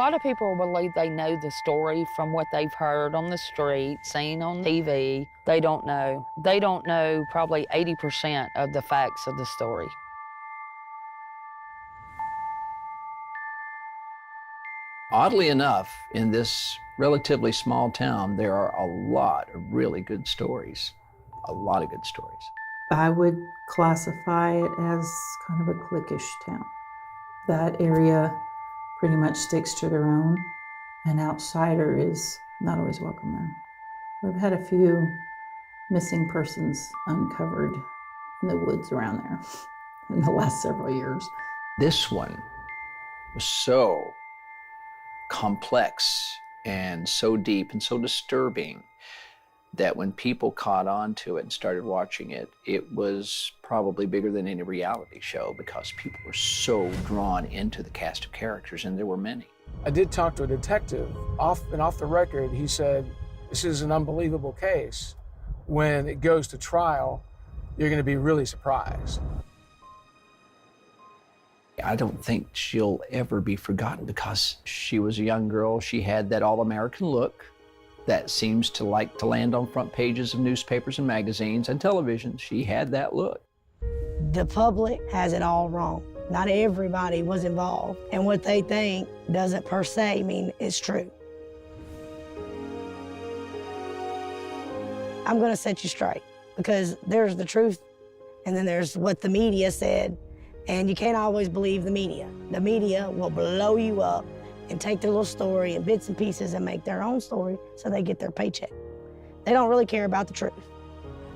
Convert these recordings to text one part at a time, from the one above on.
lot of people believe they know the story from what they've heard on the street, seen on TV. They don't know. They don't know probably 80% of the facts of the story. Oddly enough, in this relatively small town, there are a lot of really good stories. A lot of good stories. I would classify it as kind of a cliquish town. That area pretty much sticks to their own. An outsider is not always welcome there. We've had a few missing persons uncovered in the woods around there in the last several years. This one was so complex and so deep and so disturbing that when people caught on to it and started watching it, it was probably bigger than any reality show because people were so drawn into the cast of characters, and there were many. I did talk to a detective. Off the record, he said, this is an unbelievable case. When it goes to trial, you're going to be really surprised. I don't think she'll ever be forgotten because she was a young girl. She had that all-American look that seems to like to land on front pages of newspapers and magazines and television. She had that look. The public has it all wrong. Not everybody was involved, and what they think doesn't per se mean it's true. I'm gonna set you straight because there's the truth and then there's what the media said, and you can't always believe the media. The media will blow you up and take their little story in bits and pieces and make their own story so they get their paycheck. They don't really care about the truth.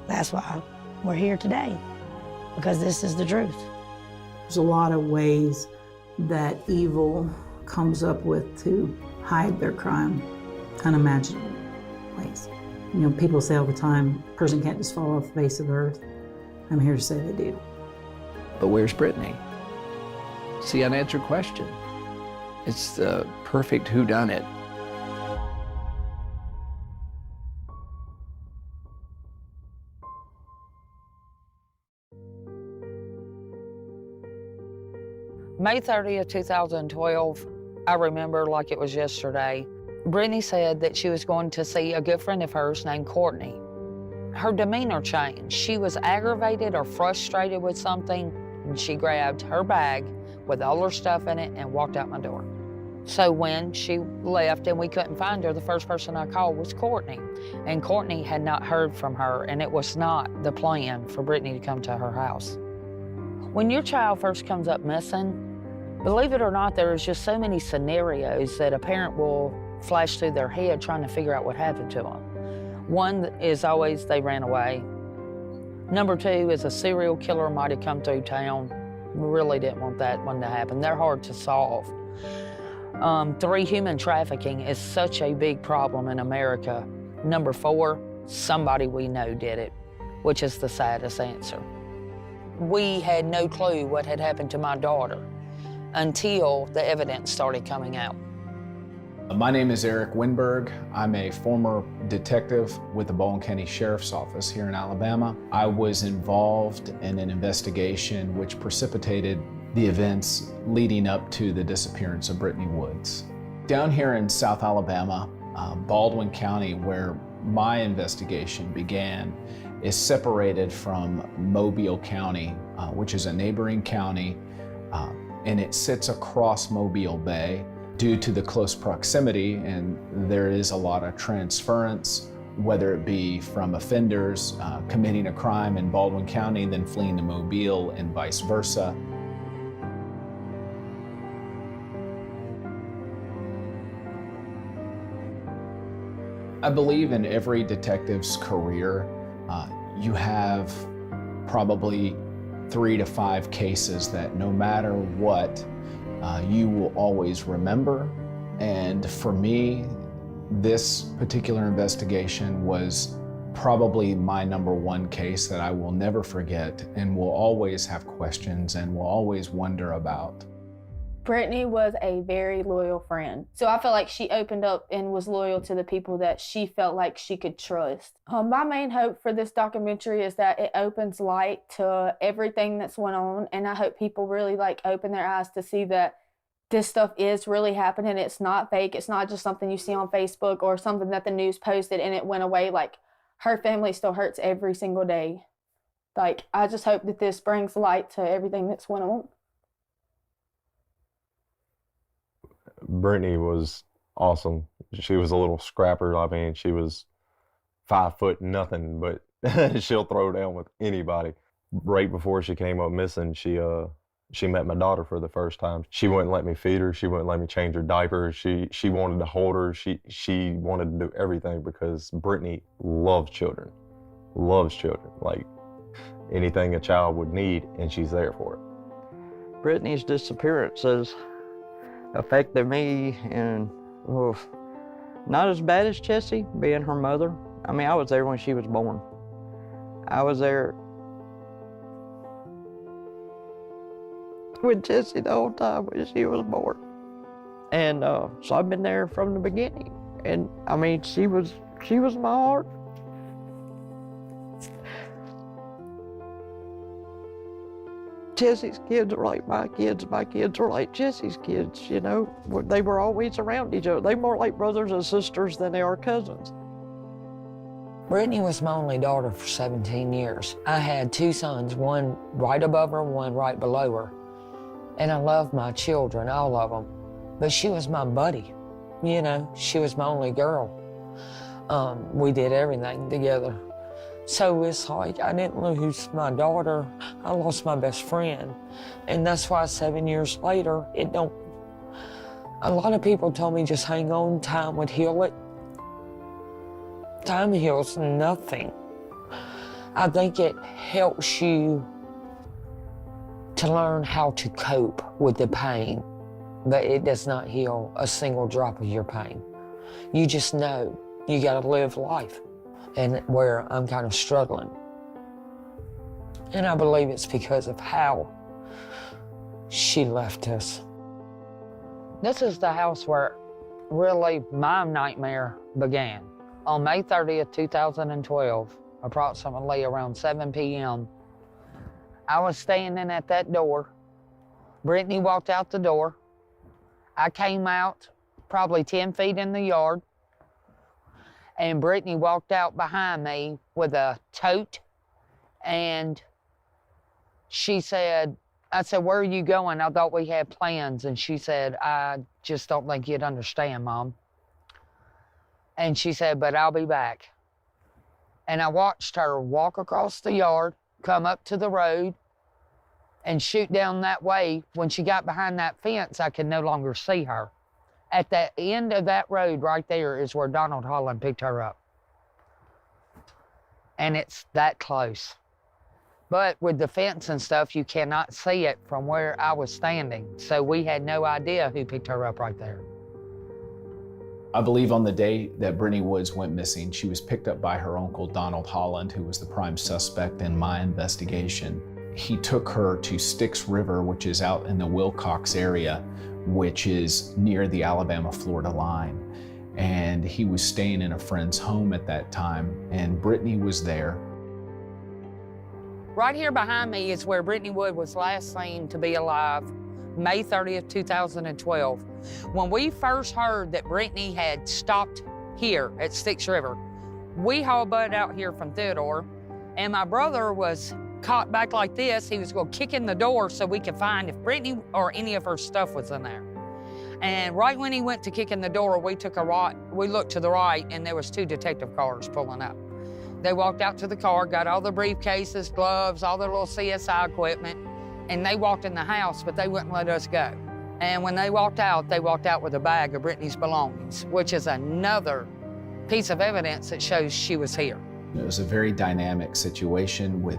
That's why we're here today, because this is the truth. There's a lot of ways that evil comes up with to hide their crime, unimaginable ways. You know, people say all the time, a person can't just fall off the face of the earth. I'm here to say they do. But where's Brittney? It's the unanswered question. It's the perfect whodunit. May 30th, 2012, I remember like it was yesterday. Brittney said that she was going to see a good friend of hers named Courtney. Her demeanor changed. She was aggravated or frustrated with something, and she grabbed her bag with all her stuff in it and walked out my door. So when she left and we couldn't find her, the first person I called was Courtney. And Courtney had not heard from her, and it was not the plan for Brittney to come to her house. When your child first comes up missing, believe it or not, there is just so many scenarios that a parent will flash through their head trying to figure out what happened to them. One is always they ran away. Number two is a serial killer might have come through town. We really didn't want that one to happen. They're hard to solve. Three, human trafficking is such a big problem in America. Number four, somebody we know did it, which is the saddest answer. We had no clue what had happened to my daughter until the evidence started coming out. My name is Eric Winberg. I'm a former detective with the Baldwin County Sheriff's Office here in Alabama. I was involved in an investigation which precipitated the events leading up to the disappearance of Brittney Woods. Down here in South Alabama, Baldwin County, where my investigation began, is separated from Mobile County, which is a neighboring county, and it sits across Mobile Bay. Due to the close proximity, and there is a lot of transference, whether it be from offenders committing a crime in Baldwin County, then fleeing to Mobile, and vice versa. I believe in every detective's career, you have probably 3 to 5 cases that no matter what, you will always remember. And for me, this particular investigation was probably my #1 case that I will never forget and will always have questions and will always wonder about. Brittney was a very loyal friend. So I feel like she opened up and was loyal to the people that she felt like she could trust. My main hope for this documentary is that it opens light to everything that's went on, and I hope people really open their eyes to see that this stuff is really happening. It's not fake. It's not just something you see on Facebook or something that the news posted and it went away. Like, her family still hurts every single day. Like, I just hope that this brings light to everything that's went on. Brittney was awesome. She was a little scrapper. I mean, she was 5 foot nothing, but she'll throw down with anybody. Right before she came up missing, she met my daughter for the first time. She wouldn't let me feed her. She wouldn't let me change her diapers. She wanted to hold her. She wanted to do everything because Brittney loves children. Like anything a child would need, and she's there for it. Brittney's disappearance has affected me, and not as bad as Jessie, being her mother. I mean, I was there when she was born. I was there with Jessie the whole time when she was born. And so I've been there from the beginning. And I mean, she was my heart. Jessie's kids are like my kids are like Jessie's kids, you know. They were always around each other. They're more like brothers and sisters than they are cousins. Brittney was my only daughter for 17 years. I had 2 sons, one right above her, one right below her. And I love my children, all of them. But she was my buddy, you know. She was my only girl. We did everything together. So it's like, I didn't lose my daughter, I lost my best friend. And that's why 7 years later, a lot of people told me just hang on, time would heal it. Time heals nothing. I think it helps you to learn how to cope with the pain, but it does not heal a single drop of your pain. You just know you gotta live life, and where I'm kind of struggling. And I believe it's because of how she left us. This is the house where really my nightmare began. On May 30th, 2012, approximately around 7 p.m., I was standing at that door. Brittney walked out the door. I came out probably 10 feet in the yard, and Brittney walked out behind me with a tote, and she said, I said, where are you going? I thought we had plans. And she said, I just don't think you'd understand, Mom. And she said, but I'll be back. And I watched her walk across the yard, come up to the road, and shoot down that way. When she got behind that fence, I could no longer see her. At the end of that road right there is where Donald Holland picked her up. And it's that close. But with the fence and stuff, you cannot see it from where I was standing. So we had no idea who picked her up right there. I believe on the day that Brittney Woods went missing, she was picked up by her uncle, Donald Holland, who was the prime suspect in my investigation. He took her to Styx River, which is out in the Wilcox area, which is near the Alabama-Florida line. And he was staying in a friend's home at that time, and Brittney was there. Right here behind me is where Brittney Wood was last seen to be alive, May 30th, 2012. When we first heard that Brittney had stopped here at Styx River, we hauled Bud out here from Theodore, and my brother was caught back like this. He was going to kick in the door so we could find if Brittney or any of her stuff was in there. And right when he went to kick in the door, we took a right, we looked to the right, and there was 2 detective cars pulling up. They walked out to the car, got all the briefcases, gloves, all their little CSI equipment, and they walked in the house, but they wouldn't let us go. And when they walked out with a bag of Brittney's belongings, which is another piece of evidence that shows she was here. It was a very dynamic situation with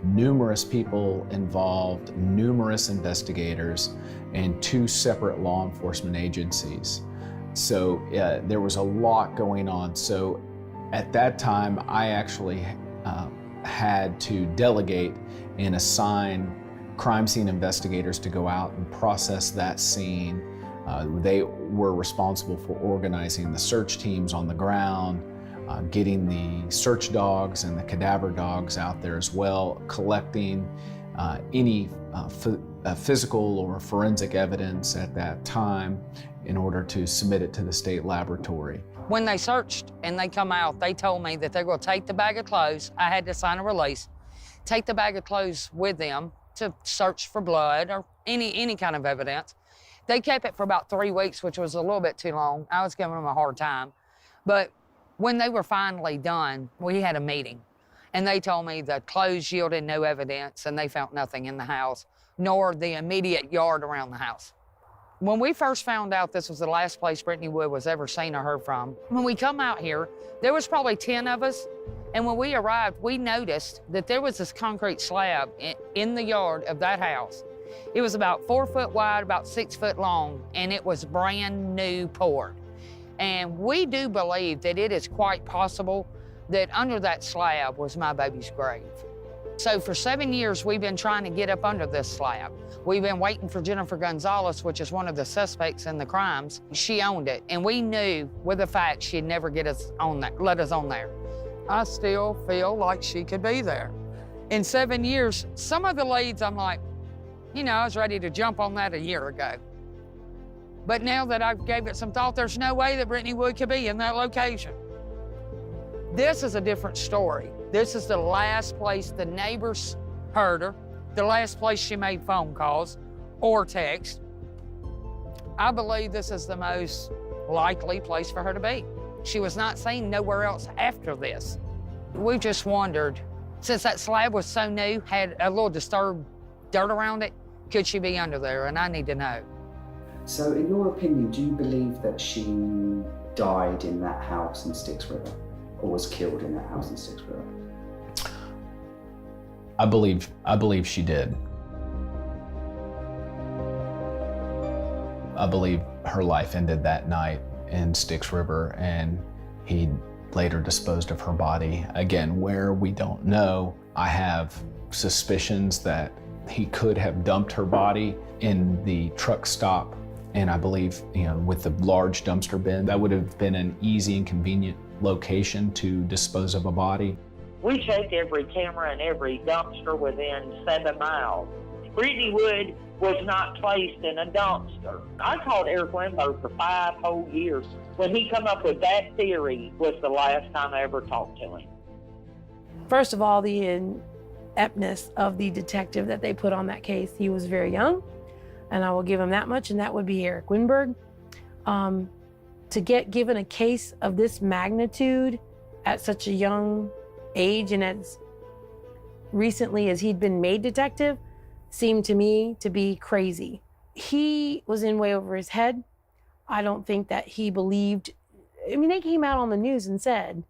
numerous people involved, numerous investigators, and 2 separate law enforcement agencies. So there was a lot going on. So at that time, I actually had to delegate and assign crime scene investigators to go out and process that scene. They were responsible for organizing the search teams on the ground, getting the search dogs and the cadaver dogs out there as well, collecting any physical or forensic evidence at that time in order to submit it to the state laboratory. When they searched and they come out, they told me that they're going to take the bag of clothes. I had to sign a release, take the bag of clothes with them to search for blood or any kind of evidence. They kept it for about 3 weeks, which was a little bit too long. I was giving them a hard time. But when they were finally done, we had a meeting. And they told me the clothes yielded no evidence and they found nothing in the house, nor the immediate yard around the house. When we first found out this was the last place Brittney Wood was ever seen or heard from, when we come out here, there was probably 10 of us. And when we arrived, we noticed that there was this concrete slab in the yard of that house. It was about 4 foot wide, about 6 foot long, and it was brand new poured. And we do believe that it is quite possible that under that slab was my baby's grave. So for 7 years, we've been trying to get up under this slab. We've been waiting for Jennifer Gonzalez, which is one of the suspects in the crimes. She owned it, and we knew with the fact she'd never get us on that, let us on there. I still feel like she could be there. In 7 years, some of the leads, I'm like, you know, I was ready to jump on that a year ago. But now that I've gave it some thought, there's no way that Brittney Wood could be in that location. This is a different story. This is the last place the neighbors heard her, the last place she made phone calls or text. I believe this is the most likely place for her to be. She was not seen nowhere else after this. We just wondered, since that slab was so new, had a little disturbed dirt around it, could she be under there? And I need to know. So in your opinion, do you believe that she died in that house in Styx River, or was killed in that house in Styx River? I believe she did. I believe her life ended that night in Styx River, and he later disposed of her body. Again, where we don't know. I have suspicions that he could have dumped her body in the truck stop, and I believe, you know, with the large dumpster bin, that would have been an easy and convenient location to dispose of a body. We checked every camera and every dumpster within 7 miles. Brittney Wood was not placed in a dumpster. I called Eric Winberg for 5 whole years. When he come up with that theory was the last time I ever talked to him. First of all, the ineptness of the detective that they put on that case. He was very young, and I will give him that much, and that would be Eric Winberg. To get given a case of this magnitude at such a young age and as recently as he'd been made detective seemed to me to be crazy. He was in way over his head. I don't think that he believed, I mean, they came out on the news and said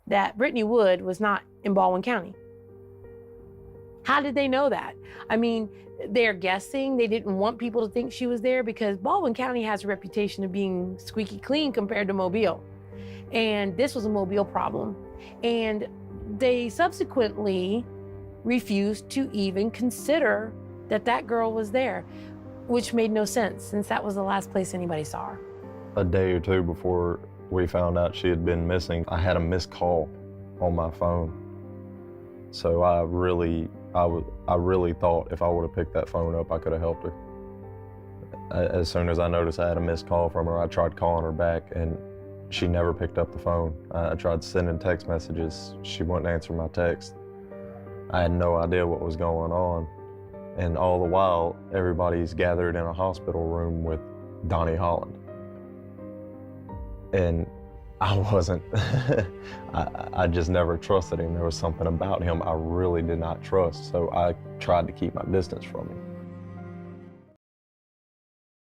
that Brittney Wood was not in Baldwin County. How did they know that? I mean, they're guessing. They didn't want people to think she was there because Baldwin County has a reputation of being squeaky clean compared to Mobile. And this was a Mobile problem. And they subsequently refused to even consider that that girl was there, which made no sense since that was the last place anybody saw her. A day or two before we found out she had been missing, I had a missed call on my phone. So I really thought if I would have picked that phone up, I could have helped her. As soon as I noticed I had a missed call from her, I tried calling her back and she never picked up the phone. I tried sending text messages. She wouldn't answer my text. I had no idea what was going on. And all the while, everybody's gathered in a hospital room with Donnie Holland. And I wasn't, I just never trusted him. There was something about him I really did not trust. So I tried to keep my distance from him.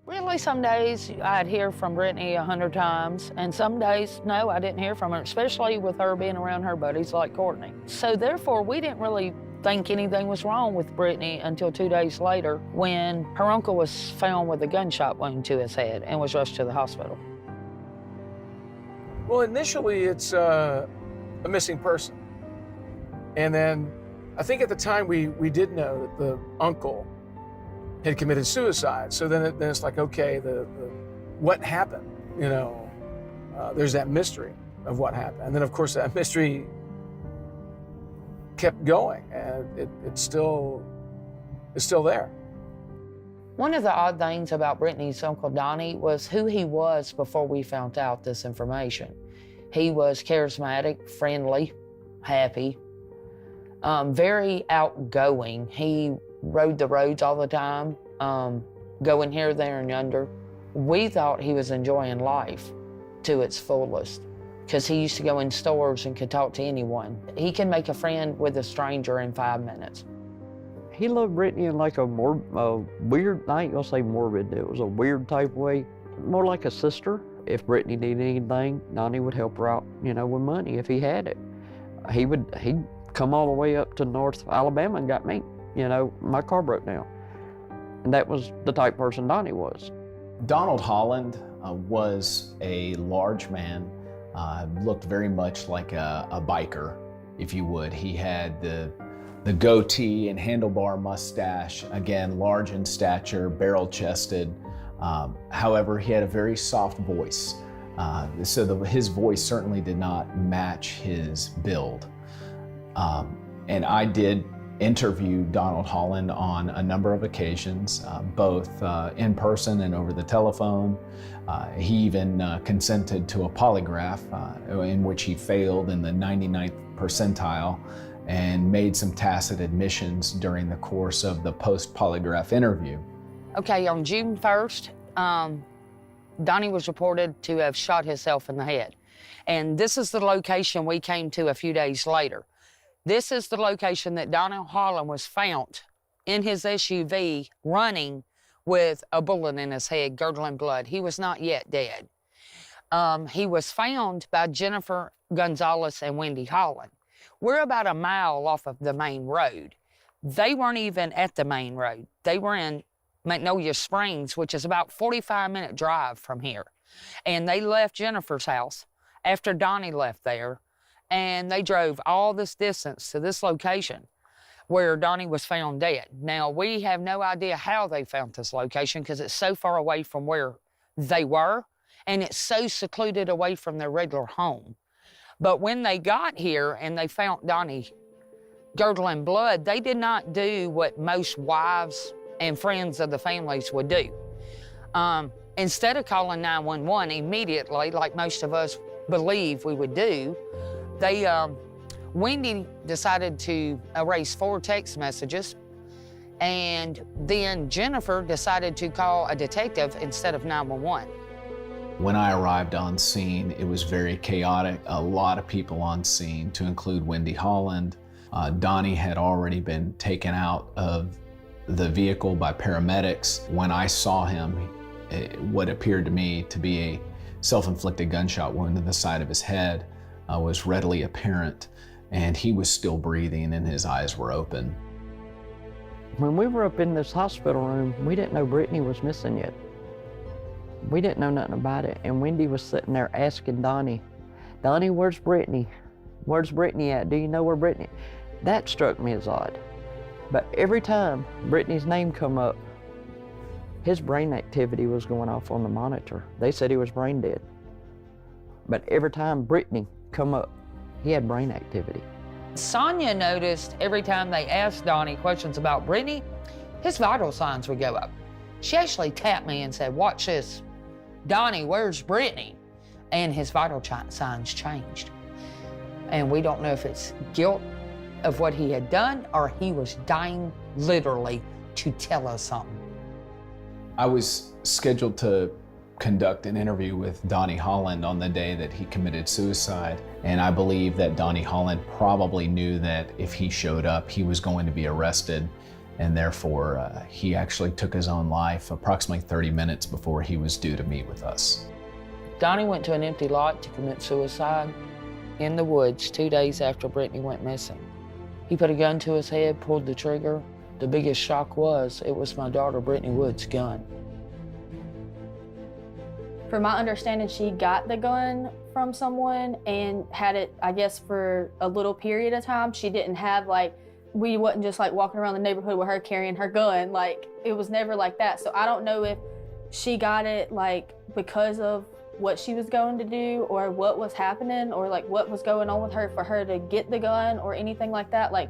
Really, some days I'd hear from Brittney 100 times, and some days, no, I didn't hear from her, especially with her being around her buddies like Courtney. So therefore, we didn't really think anything was wrong with Brittney until 2 days later when her uncle was found with a gunshot wound to his head and was rushed to the hospital. Well, initially it's a missing person. And then I think at the time we did know that the uncle had committed suicide. So then it's like, okay, what happened? You know, there's that mystery of what happened. And then of course that mystery kept going, and it still is still there. One of the odd things about Brittney's Uncle Donnie was who he was before we found out this information. He was charismatic, friendly, happy, very outgoing. He rode the roads all the time, going here, there, and yonder. We thought he was enjoying life to its fullest because he used to go in stores and could talk to anyone. He can make a friend with a stranger in 5 minutes. He loved Brittney in like a weird, I ain't gonna say morbid, it was a weird type way, more like a sister. If Brittney needed anything, Donnie would help her out, you know, with money if he had it. He'd come all the way up to North Alabama and got me, you know, my car broke down. And that was the type person Donnie was. Donald Holland was a large man, looked very much like a biker, if you would. He had the goatee and handlebar mustache, again, large in stature, barrel-chested. However, he had a very soft voice. So his voice certainly did not match his build. And I did interview Donald Holland on a number of occasions, both in person and over the telephone. He even consented to a polygraph in which he failed in the 99th percentile and made some tacit admissions during the course of the post-polygraph interview. Okay, on June 1st, Donnie was reported to have shot himself in the head. And this is the location we came to a few days later. This is the location that Donald Holland was found in his SUV running with a bullet in his head, gurgling blood. He was not yet dead. He was found by Jennifer Gonzalez and Wendy Holland. We're about a mile off of the main road. They weren't even at the main road. They were in Magnolia Springs, which is about a 45-minute drive from here. And they left Jennifer's house after Donnie left there, and they drove all this distance to this location where Donnie was found dead. Now, we have no idea how they found this location because it's so far away from where they were, and it's so secluded away from their regular home. But when they got here and they found Donnie gurgling blood, they did not do what most wives and friends of the families would do. Instead of calling 911 immediately, like most of us believe we would do, Wendy decided to erase 4 text messages, and then Jennifer decided to call a detective instead of 911. When I arrived on scene, it was very chaotic. A lot of people on scene, to include Wendy Holland. Donnie had already been taken out of the vehicle by paramedics. When I saw him, what appeared to me to be a self-inflicted gunshot wound to the side of his head was readily apparent, and he was still breathing and his eyes were open. When we were up in this hospital room, we didn't know Brittney was missing yet. We didn't know nothing about it, and Wendy was sitting there asking Donnie, "Donnie, where's Brittney? Where's Brittney at? Do you know where Brittney?" That struck me as odd. But every time Brittney's name come up, his brain activity was going off on the monitor. They said he was brain dead. But every time Brittney come up, he had brain activity. Sonia noticed every time they asked Donnie questions about Brittney, his vital signs would go up. She actually tapped me and said, "Watch this. Donnie, where's Brittney?" And his vital signs changed. And we don't know if it's guilt of what he had done or he was dying literally to tell us something. I was scheduled to conduct an interview with Donnie Holland on the day that he committed suicide. And I believe that Donnie Holland probably knew that if he showed up, he was going to be arrested. And therefore, he actually took his own life approximately 30 minutes before he was due to meet with us. Donnie went to an empty lot to commit suicide in the woods 2 days after Brittney went missing. He put a gun to his head, pulled the trigger. The biggest shock was, it was my daughter Brittney Wood's gun. From my understanding, she got the gun from someone and had it, I guess, for a little period of time. She didn't have, like, we wasn't just like walking around the neighborhood with her carrying her gun. Like, it was never like that. So I don't know if she got it like because of what she was going to do or what was happening or like what was going on with her for her to get the gun or anything like that. Like,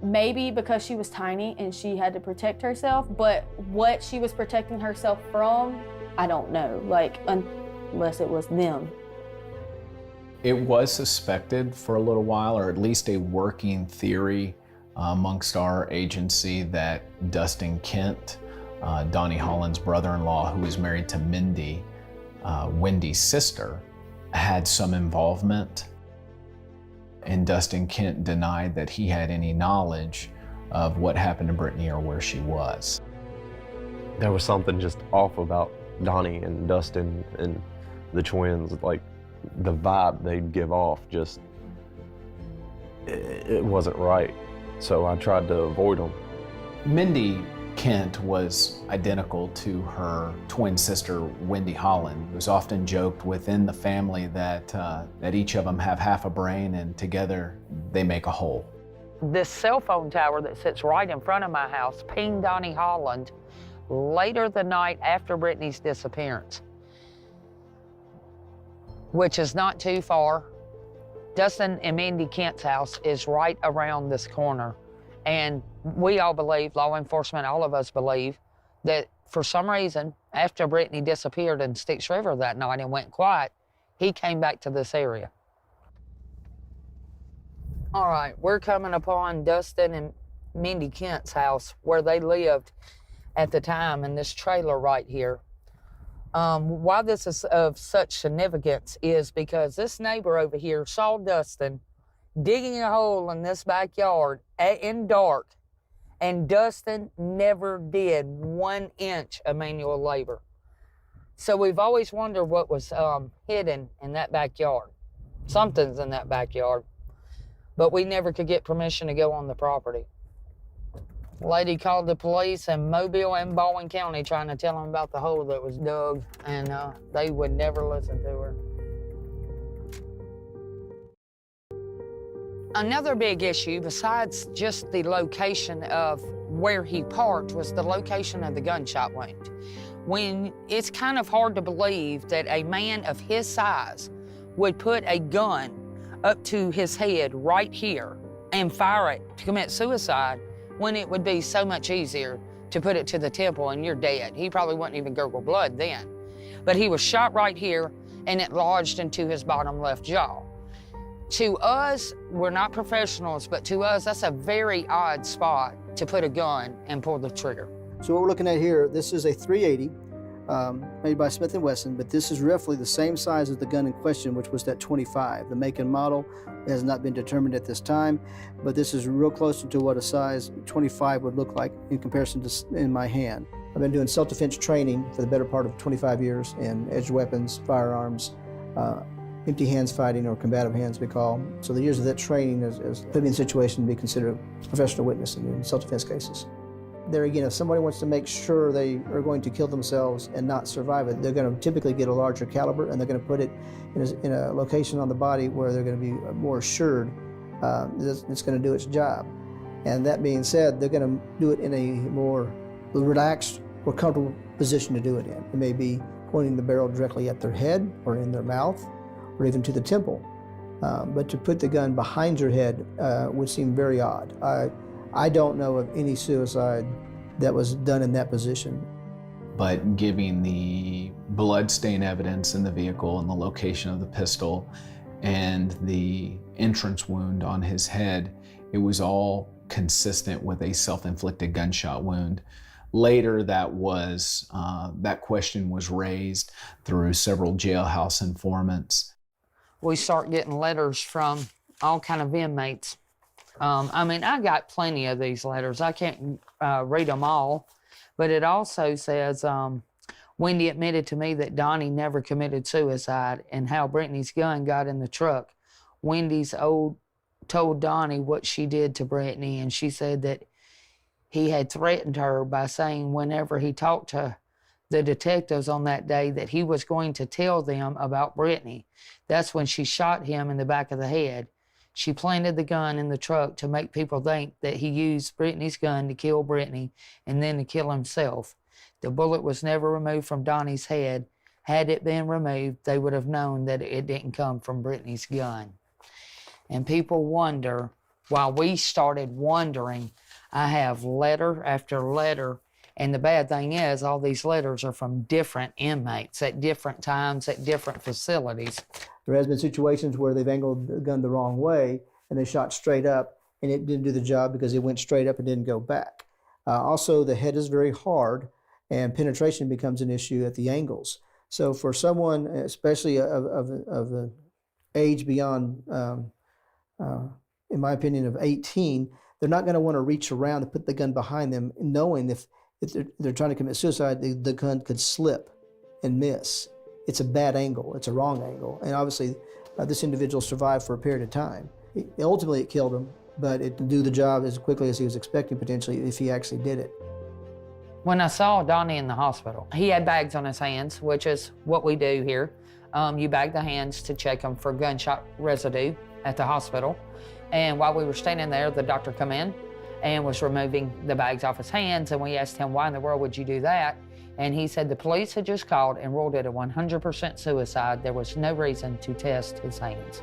maybe because she was tiny and she had to protect herself, but what she was protecting herself from, I don't know, like unless it was them. It was suspected for a little while, or at least a working theory amongst our agency, that Dustin Kent, Donnie Holland's brother-in-law, who was married to Mindy, Wendy's sister, had some involvement. And Dustin Kent denied that he had any knowledge of what happened to Brittney or where she was. There was something just off about Donnie and Dustin and the twins. Like, the vibe they'd give off, just, it wasn't right. So I tried to avoid them. Mindy Kent was identical to her twin sister, Wendy Holland. It was often joked within the family that each of them have half a brain, and together they make a whole. This cell phone tower that sits right in front of my house pinged Donnie Holland later the night after Brittney's disappearance, which is not too far. Dustin and Mindy Kent's house is right around this corner. And we all believe, law enforcement, all of us believe, that for some reason, after Brittney disappeared in Styx River that night and went quiet, he came back to this area. All right, we're coming upon Dustin and Mindy Kent's house where they lived at the time, in this trailer right here. Why this is of such significance is because this neighbor over here saw Dustin digging a hole in this backyard in dark, and Dustin never did 1 inch of manual labor. So we've always wondered what was hidden in that backyard. Something's in that backyard, but we never could get permission to go on the property. Lady called the police in Mobile and Baldwin County trying to tell them about the hole that was dug, and they would never listen to her. Another big issue, besides just the location of where he parked, was the location of the gunshot wound. When it's kind of hard to believe that a man of his size would put a gun up to his head right here and fire it to commit suicide, when it would be so much easier to put it to the temple and you're dead. He probably wouldn't even gurgle blood then. But he was shot right here and it lodged into his bottom left jaw. To us, we're not professionals, but to us, that's a very odd spot to put a gun and pull the trigger. So what we're looking at here, this is a .380 made by Smith & Wesson, but this is roughly the same size as the gun in question, which was that .25. The make and model has not been determined at this time, but this is real close to what a size .25 would look like in comparison to in my hand. I've been doing self-defense training for the better part of 25 years in edged weapons, firearms, empty hands fighting, or combative hands we call. So the years of that training has put me in a situation to be considered a professional witness in self-defense cases. There again, if somebody wants to make sure they are going to kill themselves and not survive it, they're going to typically get a larger caliber, and they're going to put it in a location on the body where they're going to be more assured it's going to do its job. And that being said, they're going to do it in a more relaxed or comfortable position to do it in. It may be pointing the barrel directly at their head or in their mouth or even to the temple. But to put the gun behind your head would seem very odd. I don't know of any suicide that was done in that position. But given the blood stain evidence in the vehicle and the location of the pistol and the entrance wound on his head, it was all consistent with a self-inflicted gunshot wound. Later, that question was raised through several jailhouse informants. We start getting letters from all kind of inmates. I got plenty of these letters. I can't read them all, but it also says, Wendy admitted to me that Donnie never committed suicide and how Brittney's gun got in the truck. Wendy's told Donnie what she did to Brittney, and she said that he had threatened her by saying whenever he talked to the detectives on that day that he was going to tell them about Brittney. That's when she shot him in the back of the head. She planted the gun in the truck to make people think that he used Brittney's gun to kill Brittney and then to kill himself. The bullet was never removed from Donnie's head. Had it been removed, they would have known that it didn't come from Brittney's gun. And people wonder While we started wondering, I have letter after letter. And the bad thing is, all these letters are from different inmates at different times at different facilities. There has been situations where they've angled the gun the wrong way and they shot straight up and it didn't do the job because it went straight up and didn't go back. Also, the head is very hard and penetration becomes an issue at the angles. So for someone, especially of an age beyond, in my opinion, of 18, they're not going to want to reach around and put the gun behind them, knowing if they're trying to commit suicide, the gun could slip and miss. It's a bad angle. It's a wrong angle. And obviously, this individual survived for a period of time. Ultimately, it killed him, but it didn't do the job as quickly as he was expecting, potentially, if he actually did it. When I saw Donnie in the hospital, he had bags on his hands, which is what we do here. You bag the hands to check them for gunshot residue at the hospital. And while we were standing there, the doctor come in and was removing the bags off his hands. And we asked him, why in the world would you do that? And he said the police had just called and ruled it a 100% suicide. There was no reason to test his hands.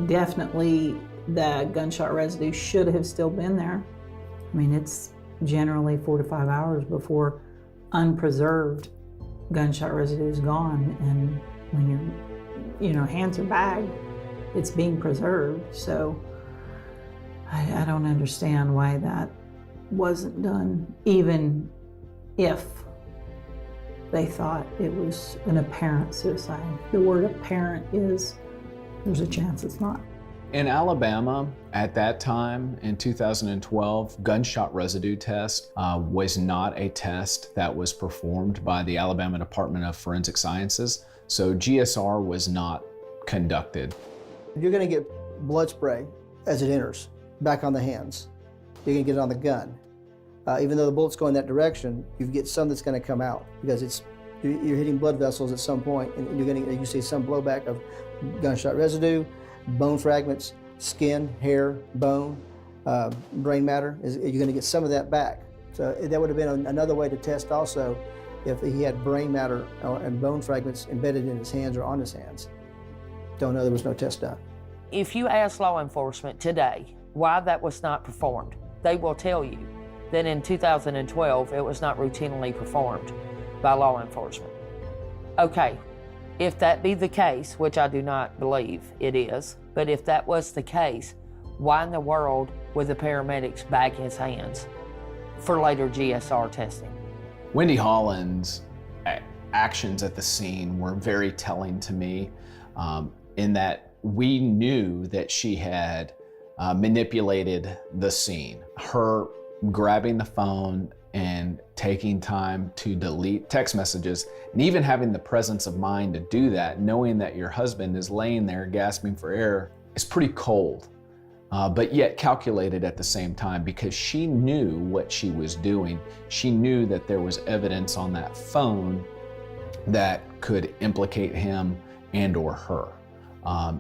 Definitely the gunshot residue should have still been there. I mean, it's generally 4 to 5 hours before unpreserved gunshot residue is gone. And when your hands are bagged, it's being preserved. So I don't understand why that wasn't done, even if they thought it was an apparent suicide. The word apparent is, there's a chance it's not. In Alabama, at that time, in 2012, gunshot residue test was not a test that was performed by the Alabama Department of Forensic Sciences, so GSR was not conducted. You're going to get blood spray as it enters back on the hands. You're going to get it on the gun. Even though the bullet's going that direction, you get some that's going to come out because you're hitting blood vessels at some point, and you're going to see some blowback of gunshot residue, bone fragments, skin, hair, bone, brain matter. You're going to get some of that back. So that would have been another way to test also if he had brain matter and bone fragments embedded in his hands or on his hands. Don't know, there was no test done. If you ask law enforcement today why that was not performed, they will tell you that in 2012 it was not routinely performed by law enforcement. Okay, if that be the case, which I do not believe it is, but if that was the case, why in the world would the paramedics bag his hands for later GSR testing? Wendy Holland's actions at the scene were very telling to me in that we knew that she had manipulated the scene. Her grabbing the phone and taking time to delete text messages, and even having the presence of mind to do that, knowing that your husband is laying there gasping for air, is pretty cold, but yet calculated at the same time, because she knew what she was doing. She knew that there was evidence on that phone that could implicate him and or her.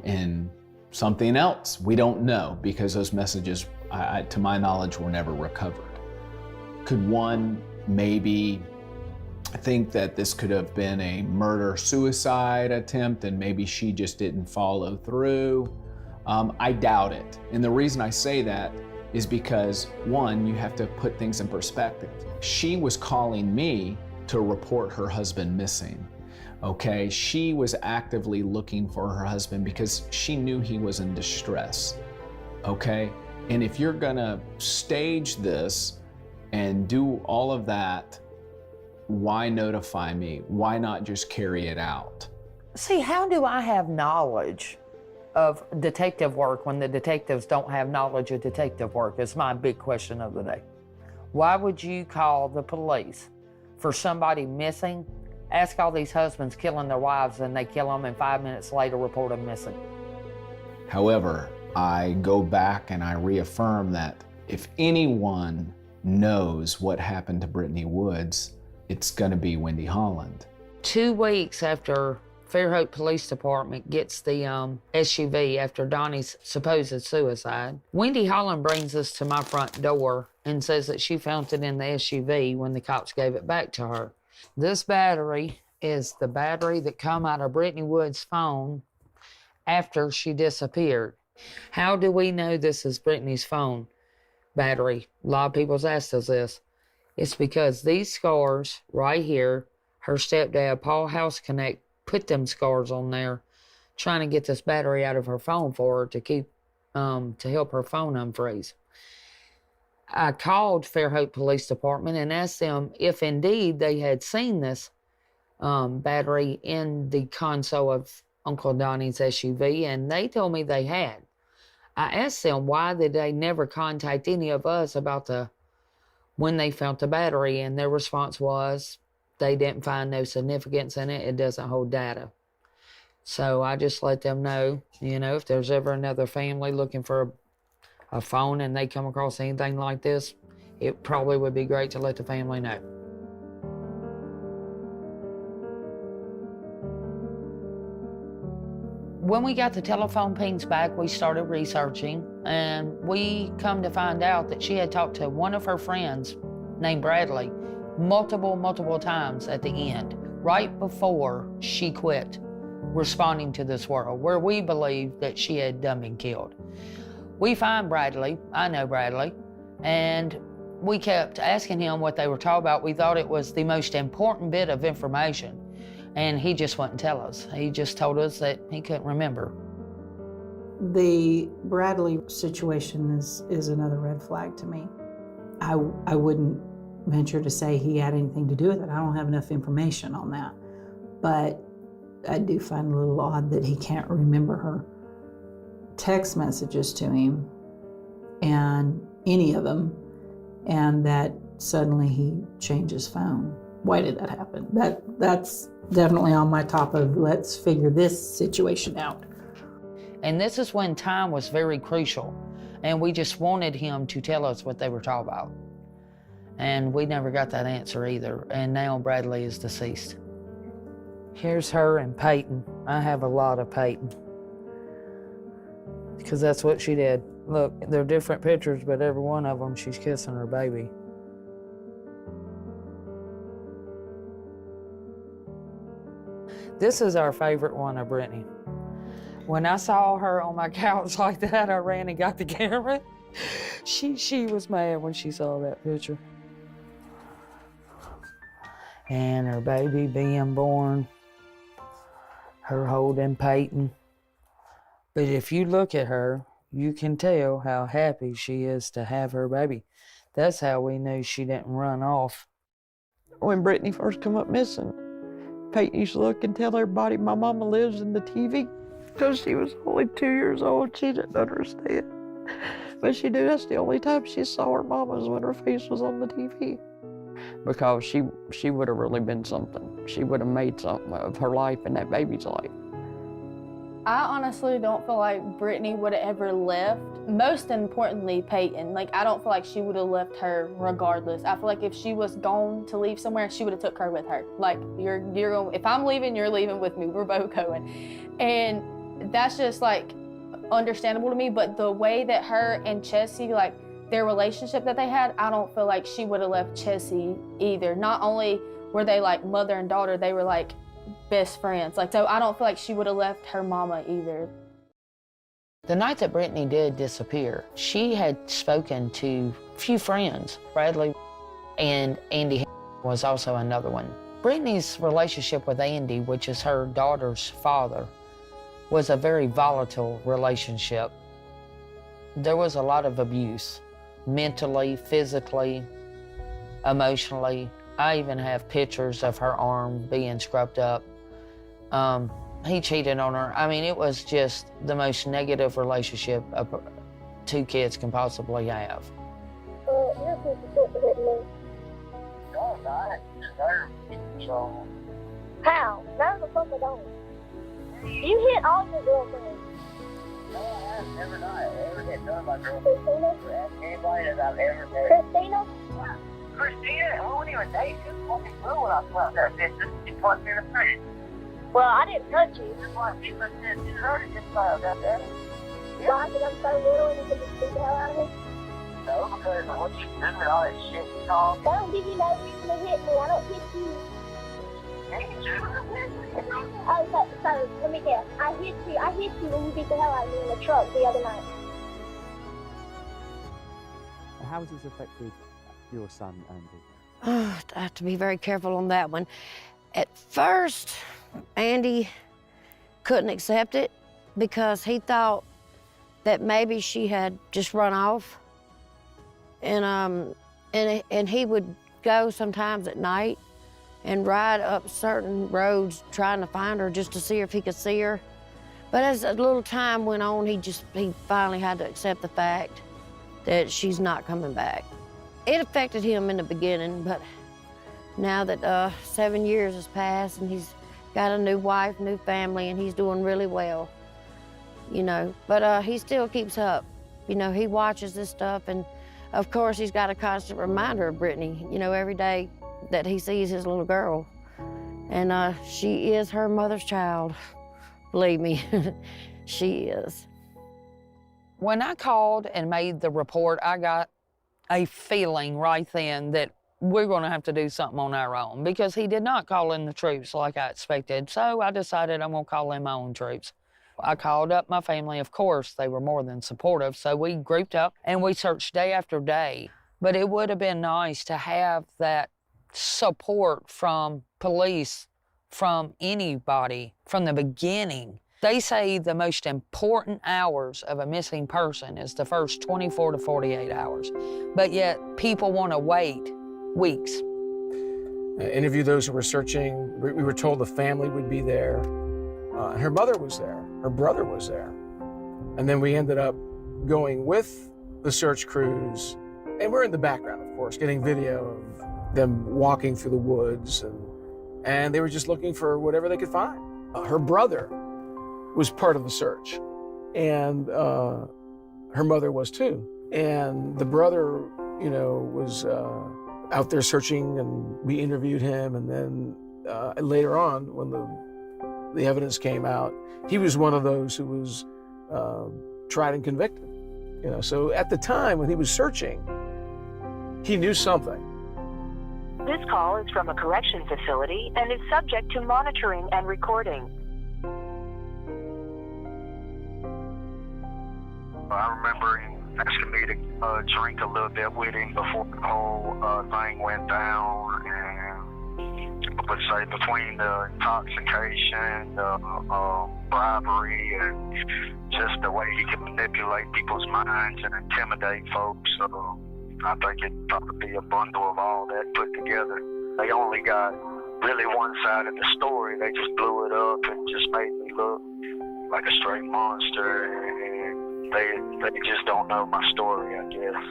And something else we don't know, because those messages, to my knowledge, were never recovered. Could one maybe think that this could have been a murder-suicide attempt and maybe she just didn't follow through? I doubt it. And the reason I say that is because, one, you have to put things in perspective. She was calling me to report her husband missing. Okay, she was actively looking for her husband because she knew he was in distress. Okay, and if you're gonna stage this and do all of that, why notify me? Why not just carry it out? See, how do I have knowledge of detective work when the detectives don't have knowledge of detective work? Is my big question of the day. Why would you call the police for somebody missing? Ask all these husbands killing their wives and they kill them, and 5 minutes later report them missing. However, I go back and I reaffirm that if anyone knows what happened to Brittney Woods, it's going to be Wendy Holland. 2 weeks after Fairhope Police Department gets the SUV after Donnie's supposed suicide, Wendy Holland brings us to my front door and says that she found it in the SUV when the cops gave it back to her. This battery is the battery that come out of Brittney Woods' phone after she disappeared. How do we know this is Brittney's phone battery? A lot of people's asked us this. It's because these scars right here, her stepdad, Paul Houseconnect, put them scars on there, trying to get this battery out of her phone for her to keep, to help her phone unfreeze. I called Fairhope Police Department and asked them if indeed they had seen this battery in the console of Uncle Donnie's SUV, and they told me they had. I asked them why did they never contact any of us about when they found the battery, and their response was they didn't find no significance in it. It doesn't hold data. So I just let them know, if there's ever another family looking for a phone and they come across anything like this, it probably would be great to let the family know. When we got the telephone pings back, we started researching, and we come to find out that she had talked to one of her friends named Bradley multiple times at the end, right before she quit responding to this world, where we believed that she had been killed. We find Bradley, I know Bradley, and we kept asking him what they were talking about. We thought it was the most important bit of information, and he just wouldn't tell us. He just told us that he couldn't remember. The Bradley situation is another red flag to me. I wouldn't venture to say he had anything to do with it. I don't have enough information on that. But I do find a little odd that he can't remember her text messages to him, and any of them, and that suddenly he changes phone. Why did that happen? That's definitely on my top of let's figure this situation out. And this is when time was very crucial, and we just wanted him to tell us what they were talking about. And we never got that answer either, and now Bradley is deceased. Here's her and Peyton. I have a lot of Peyton, because that's what she did. Look, they're different pictures, but every one of them, she's kissing her baby. This is our favorite one of Brittney. When I saw her on my couch like that, I ran and got the camera. She was mad when she saw that picture. And her baby being born, her holding Peyton. But if you look at her, you can tell how happy she is to have her baby. That's how we knew she didn't run off. When Brittney first come up missing, Peyton used to look and tell everybody my mama lives in the TV. Because she was only 2 years old, she didn't understand. But she knew that's the only time she saw her mama's when her face was on the TV. Because she would have really been something. She would have made something of her life and that baby's life. I honestly don't feel like Brittney would have ever left. Most importantly, Peyton. Like, I don't feel like she would have left her regardless. I feel like if she was gone to leave somewhere, she would have took her with her. Like, you're going, if I'm leaving, you're leaving with me. We're both going. And that's just like understandable to me. But the way that her and Chessie, like their relationship that they had, I don't feel like she would have left Chessie either. Not only were they like mother and daughter, they were like best friends. Like, so I don't feel like she would have left her mama either. The night that Brittney did disappear, she had spoken to a few friends. Bradley and Andy was also another one. Brittney's relationship with Andy, which is her daughter's father, was a very volatile relationship. There was a lot of abuse, mentally, physically, emotionally. I even have pictures of her arm being scrubbed up. He cheated on her. I mean, it was just the most negative relationship two kids can possibly have. You're supposed to hit me. No, I deserve it, so. How? No, the fuck I don't. You hit all your girlfriends. No, I have never done it. I ever hit none of my girlfriends. Christina? Ask anybody that I've ever met. Christina? Yeah. Christina, we wouldn't even date. She was fucking cool when I slapped that bitch. She punched me in the face. Well, I didn't touch you. Just like people said, you heard it just filed out there. Why? Because I'm so little and you can just beat the hell out of me? No, because once you do all that shit you talk. I don't give you no reason to hit me. I don't hit you. Oh, so let me guess. I hit you when you beat the hell out of me in the truck the other night. How has this affected your son, Andy? I have to be very careful on that one. At first, Andy couldn't accept it because he thought that maybe she had just run off. And he would go sometimes at night and ride up certain roads trying to find her just to see if he could see her. But as a little time went on, he finally had to accept the fact that she's not coming back. It affected him in the beginning, but now that 7 years has passed and he's got a new wife, new family, and he's doing really well, you know. But he still keeps up. You know, he watches this stuff, and of course he's got a constant reminder of Brittney, you know, every day that he sees his little girl. And she is her mother's child. Believe me, she is. When I called and made the report, I got a feeling right then that we're going to have to do something on our own because he did not call in the troops like I expected. So I decided I'm going to call in my own troops. I called up my family. Of course, they were more than supportive. So we grouped up and we searched day after day. But it would have been nice to have that support from police, from anybody, from the beginning. They say the most important hours of a missing person is the first 24 to 48 hours. But yet people want to wait weeks. Interview those who were searching. We were told the family would be there. Her mother was there. Her brother was there. And then we ended up going with the search crews. And we're in the background, of course, getting video of them walking through the woods. And they were just looking for whatever they could find. Her brother was part of the search. And her mother was too. And the brother, you know, was out there searching, and we interviewed him. And then later on, when the evidence came out, he was one of those who was tried and convicted. You know, so at the time when he was searching, he knew something. This call is from a correction facility and is subject to monitoring and recording. I remember him asking me to drink a little bit with him before the whole thing went down. And I would say between the intoxication, the bribery, and just the way he could manipulate people's minds and intimidate folks. I think it'd probably be a bundle of all that put together. They only got really one side of the story. They just blew it up and just made me look like a straight monster. And they just don't know my story, I guess.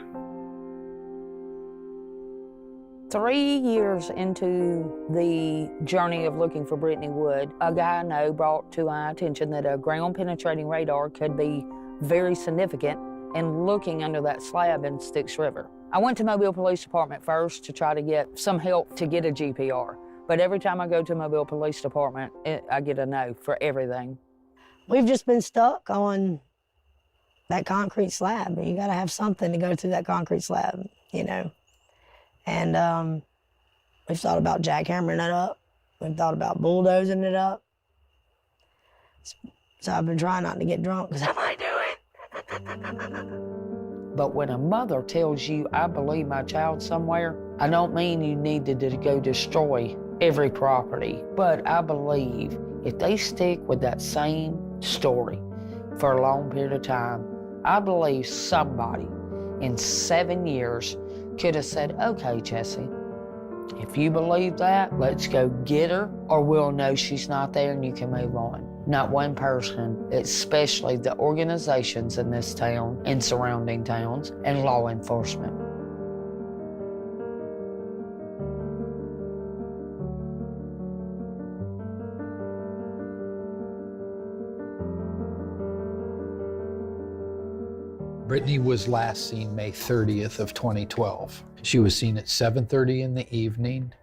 3 years into the journey of looking for Brittney Wood, a guy I know brought to my attention that a ground-penetrating radar could be very significant in looking under that slab in Styx River. I went to Mobile Police Department first to try to get some help to get a GPR, but every time I go to Mobile Police Department, I get a no for everything. We've just been stuck on that concrete slab. You gotta have something to go through that concrete slab, you know? And we've thought about jackhammering it up. We've thought about bulldozing it up. So I've been trying not to get drunk because I might do it. But when a mother tells you, I believe my child somewhere, I don't mean you need to go destroy every property, but I believe if they stick with that same story for a long period of time, I believe somebody in 7 years could have said, okay, Jesse, if you believe that, let's go get her, or we'll know she's not there and you can move on. Not one person, especially the organizations in this town and surrounding towns and law enforcement. Brittney was last seen May 30th of 2012. She was seen at 7:30 in the evening.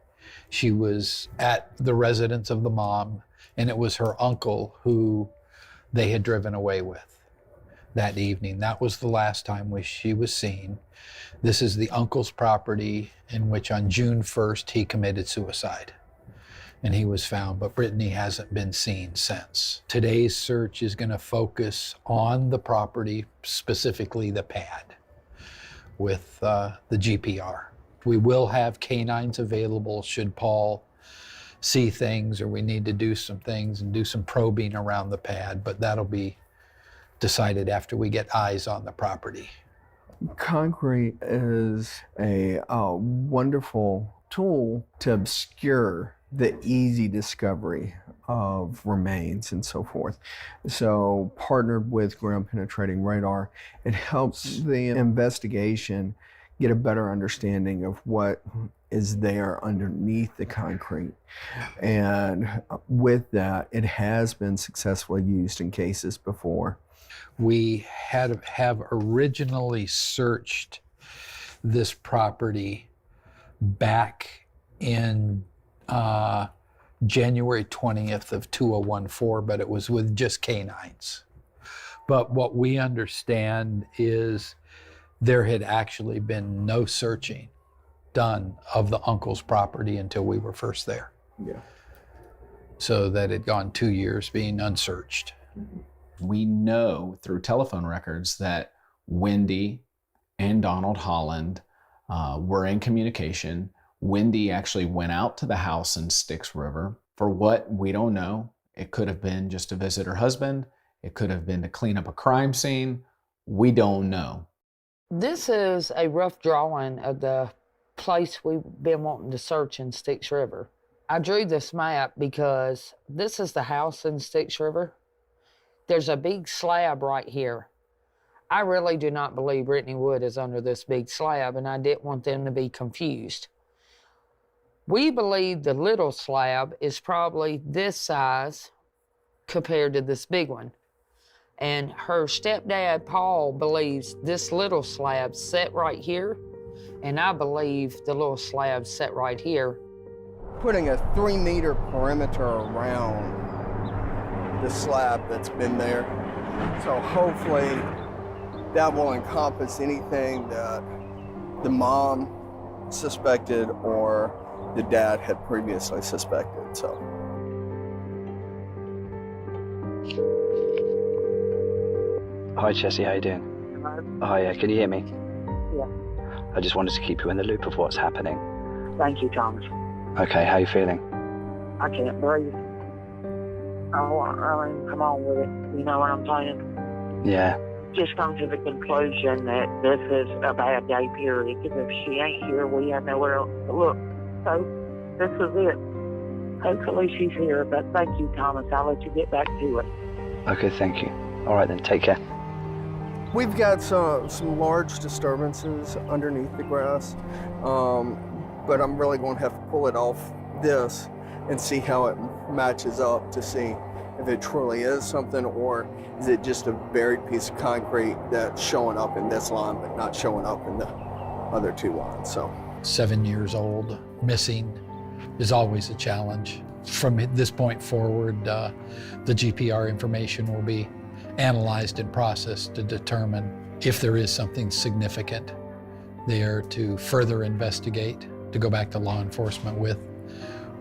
She was at the residence of the mom, and it was her uncle who they had driven away with that evening. That was the last time she was seen. This is the uncle's property in which on June 1st he committed suicide. and he was found, but Brittney hasn't been seen since. Today's search is going to focus on the property, specifically the pad, with the GPR. We will have canines available should Paul see things or we need to do some things and do some probing around the pad, but that'll be decided after we get eyes on the property. Concrete is a wonderful tool to obscure the easy discovery of remains and so forth. So partnered with ground penetrating radar, it helps the investigation get a better understanding of what is there underneath the concrete. And with that, it has been successfully used in cases before. We have originally searched this property back in January 20th of 2014, but it was with just canines. But what we understand is there had actually been no searching done of the uncle's property until we were first there. Yeah. So that had gone 2 years being unsearched. We know through telephone records that Wendy and Donald Holland were in communication. Wendy actually went out to the house in Styx River. For what, we don't know. It could have been just to visit her husband. It could have been to clean up a crime scene. We don't know. This is a rough drawing of the place we've been wanting to search in Styx River. I drew this map because this is the house in Styx River. There's a big slab right here. I really do not believe Brittney Wood is under this big slab, and I didn't want them to be confused. We believe the little slab is probably this size compared to this big one. And her stepdad, Paul, believes this little slab set right here, and I believe the little slab set right here. Putting a 3-meter perimeter around the slab that's been there. So hopefully that will encompass anything that the mom suspected or the dad had previously suspected. So. Hi Chessie, how you doing? Hello? Hi, can you hear me? Yeah. I just wanted to keep you in the loop of what's happening. Thank you, Thomas. Okay, how you feeling? I can't breathe. I mean, come on with it. You know what I'm saying? Yeah. Just come to the conclusion that this is a bad day, period. Because if she ain't here, we have nowhere else to look. So, this is it. Hopefully she's here, but thank you, Thomas. I'll let you get back to it. Okay, thank you. All right then, take care. We've got some large disturbances underneath the grass, but I'm really going to have to pull it off this and see how it matches up to see if it truly is something or is it just a buried piece of concrete that's showing up in this line but not showing up in the other two lines. So 7 years old, missing, is always a challenge. From this point forward, the GPR information will be analyzed and processed to determine if there is something significant there to further investigate, to go back to law enforcement with,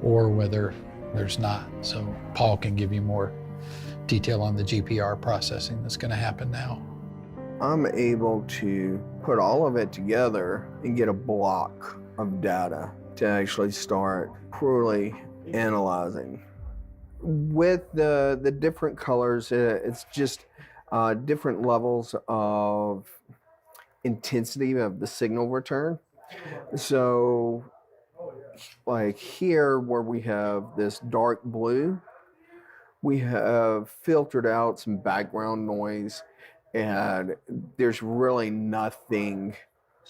or whether there's not. So Paul can give you more detail on the GPR processing that's going to happen now. I'm able to put all of it together and get a block of data to actually start truly analyzing. With the different colors, it's just different levels of intensity of the signal return. So like here where we have this dark blue, we have filtered out some background noise and there's really nothing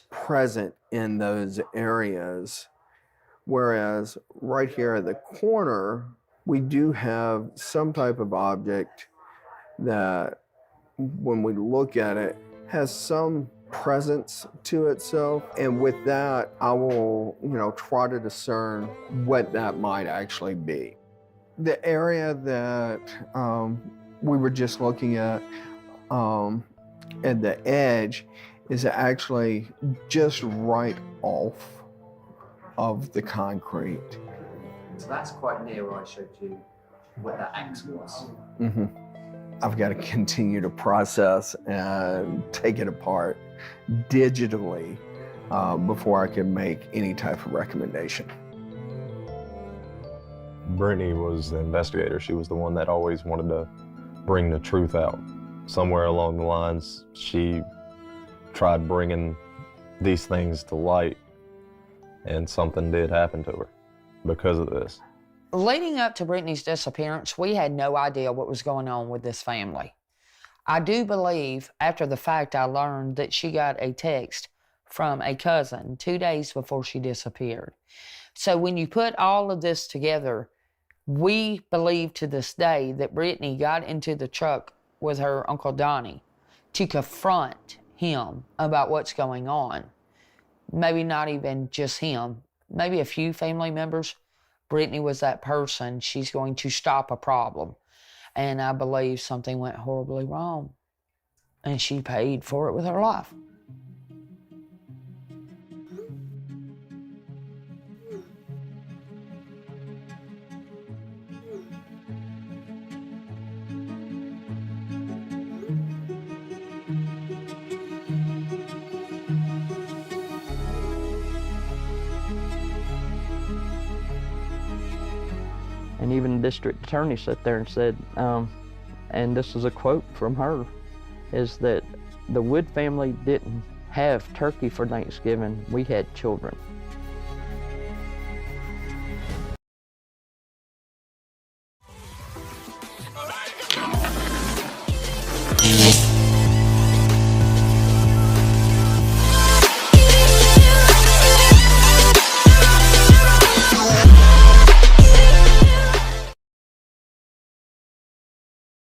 present in those areas. Whereas right here at the corner, we do have some type of object that when we look at it has some presence to itself, and with that I will try to discern what that might actually be. The area that we were just looking at the edge is actually just right off of the concrete. So that's quite near where I showed you where that X was. Mm-hmm. I've got to continue to process and take it apart digitally before I can make any type of recommendation. Brittney was the investigator. She was the one that always wanted to bring the truth out. Somewhere along the lines, she tried bringing these things to light, and something did happen to her because of this. Leading up to Brittney's disappearance, we had no idea what was going on with this family. I do believe after the fact I learned that she got a text from a cousin 2 days before she disappeared. So when you put all of this together, we believe to this day that Brittney got into the truck with her Uncle Donnie to confront him about what's going on. Maybe not even just him, maybe a few family members. Brittney was that person. She's going to stop a problem. And I believe something went horribly wrong. And she paid for it with her life. And even the district attorney sat there and said, and this is a quote from her, is that the Wood family didn't have turkey for Thanksgiving, we had children.